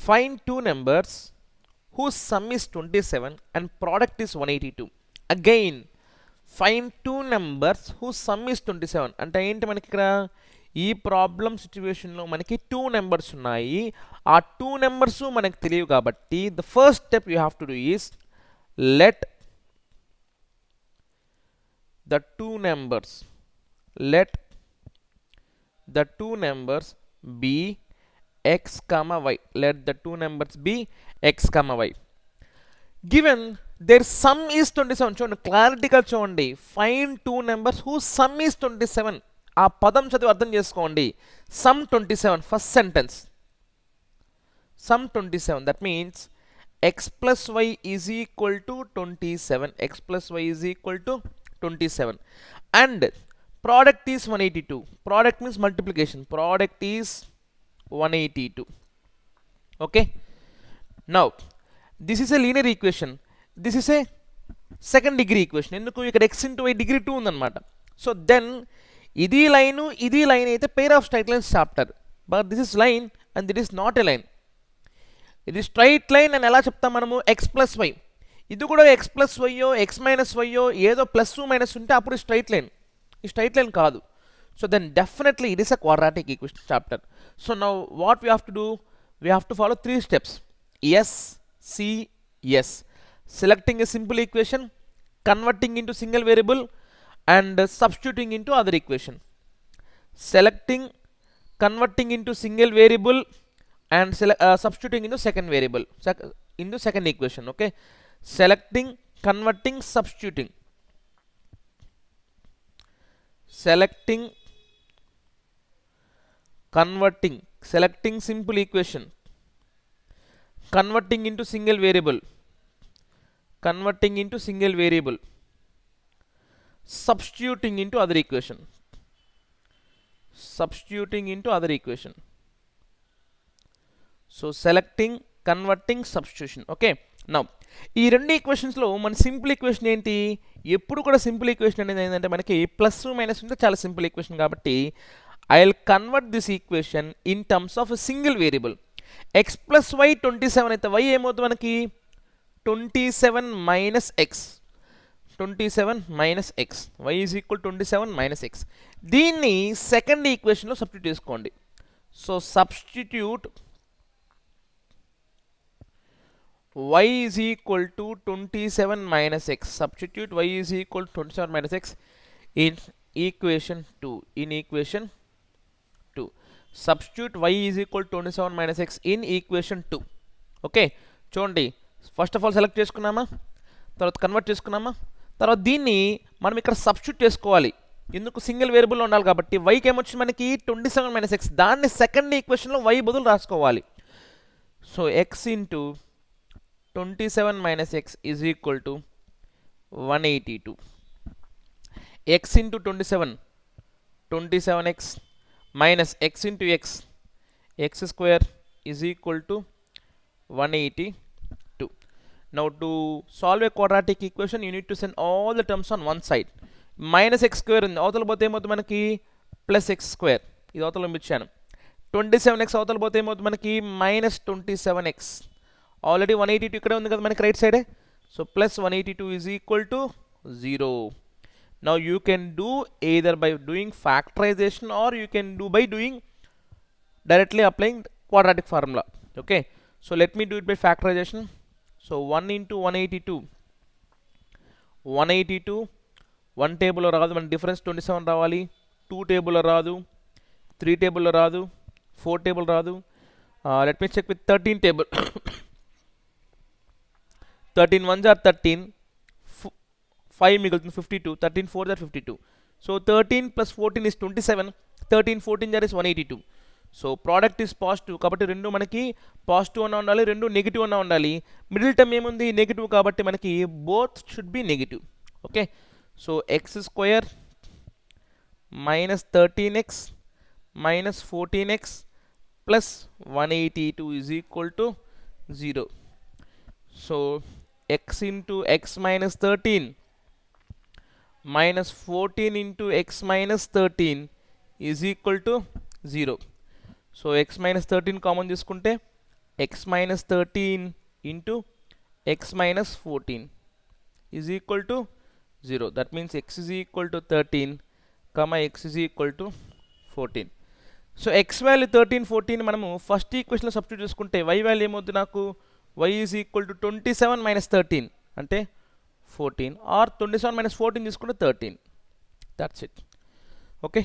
find two numbers whose sum is 27 and product is 182. Again, find two numbers whose sum is 27. అంటే ఏంటి మనకి ఇక్కడ ఈ problem సిచ్యువేషన్లో మనకి టూ నెంబర్స్ ఉన్నాయి. ఆ టూ నెంబర్స్ మనకు తెలియవు కాబట్టి the first step you have to do is let the two numbers be x comma y. Let the two numbers be x comma y. Given their sum is 27, చూడండి క్లారిటీగా చూడండి, find two numbers whose sum is 27. ఆ పదం చదివి అర్థం చేసుకోండి. sum 27, first sentence sum 27, that means x plus y is equal to 27. x plus y is equal to 27 and product is 182. Product means multiplication. Product is 182. Okay, now this is a linear equation. This is a second degree equation. ఎందుకు ఇక్కడ x into y degree 2 ఉందన్నమాట. So then ఇది line అయితే pair of straight lines chapter, but this is line and that is not a line. ఇది straight line అని ఎలా చెప్తాం మనము? x plus y. ఇది కూడా x ప్లస్ వైయో x మైనస్ వైయో ఏదో ప్లస్ మైనస్ ఉంటే అప్పుడు స్ట్రైట్ లైన్. ఈ స్ట్రైట్ లైన్ కాదు. So then definitely it is a quadratic equation chapter. So now what we have to do? We have to follow three steps. S C S. Selecting a simple equation, converting into single variable and substituting into other equation. Selecting, converting into single variable and substituting into second variable, into second equation. Okay, selecting, converting, substituting. Selecting, converting, selecting simple equation, converting into single variable, converting into single variable, substituting into other equation, substituting into other equation. So selecting, converting, substitution. Okay, now ఈ రెండు ఈక్వేషన్స్లో మన simple equation ఏంటి? ఎప్పుడు కూడా simple equation అనేది ఏంటంటే మనకి plus minus ఉంటే చాలా సింపుల్ ఈక్వేషన్. కాబట్టి I will convert this equation in terms of single variable. X plus Y 27 అయితే వై ఏమవుతుంది మనకి? 27 minus X. 27 minus X, Y is equal 27 minus X. దీన్ని సెకండ్ ఈక్వేషన్లో సబ్స్టిట్యూట్ చేసుకోండి. So substitute y is equal to 27 minus x. Substitute y is equal to 27 minus x in equation 2. In equation 2. Substitute y is equal to 27 minus x in equation 2. Okay, చూడండి, first of all select చేసుకున్నామా, తర్వాత convert చేసుకున్నామా, తర్వాత దీన్ని మనం ఇక్కడ substitute చేసుకోవాలి. ఎందుకు? Single వేరియబుల్లో ఉండాలి కాబట్టి. వైకి ఏమొచ్చింది మనకి? 27 మైనస్ ఎక్స్. దాన్ని సెకండ్ ఈక్వేషన్లో y బదులు రాసుకోవాలి. So x into 27 minus x is equal to 182. x into 27, 27x minus x into x, x square is equal to 182. Now to solve a quadratic equation, you need to send all the terms on one side. Minus x square ఉంది, అవతల పోతే ఏమవుతుంది మనకి? Plus x square. ఇది అవతల పంపించాను. 27x అవతల పోతే ఏమవుతుంది మనకి? Minus 27x. ఆల్రెడీ 182 ఇక్కడే ఉంది కదా మనకి రైట్ సైడే. So plus 182 is equal to 0. Now you can do either by doing factorization or you can do by doing directly applying quadratic formula. Okay, so let me do it by factorization. So 1 into 182, 182 1 టేబుల్లో రాదు, మన difference 27 రావాలి. 2 టేబుల్లో రాదు, 3 టేబుల్లో రాదు, 4 table రాదు. Let me check with 13 table. 13 1s are 13, 5 మిగులుతుంది 52, 13 4s are 52. So 13 plus 14 is 27, 13 14 is 182. So product is positive కాబట్టి రెండు మనకి పాజిటివ్ అన్న ఉండాలి, రెండు నెగిటివ్ అన్న ఉండాలి. మిడిల్ టర్మ్ ఏముంది? నెగిటివ్ కాబట్టి మనకి both should be negative. Okay, so X square minus 13x minus 14x plus 182 is equal to 0. So x into x minus 13 minus 14 into x minus 13 is equal to 0. So x minus 13 common తీసుకుంటే x minus 13 into x minus 14 is equal to 0. That means x is equal to 13 comma x is equal to 14. So x value 13 14 మనము first ఈక్వేషన్లో substitute చేసుకుంటే y value ఏమవుతుంది నాకు y is equal to 27 minus 13 అంటే 14 are 27 minus 14 తీసుకుంటే 13. That's it. Okay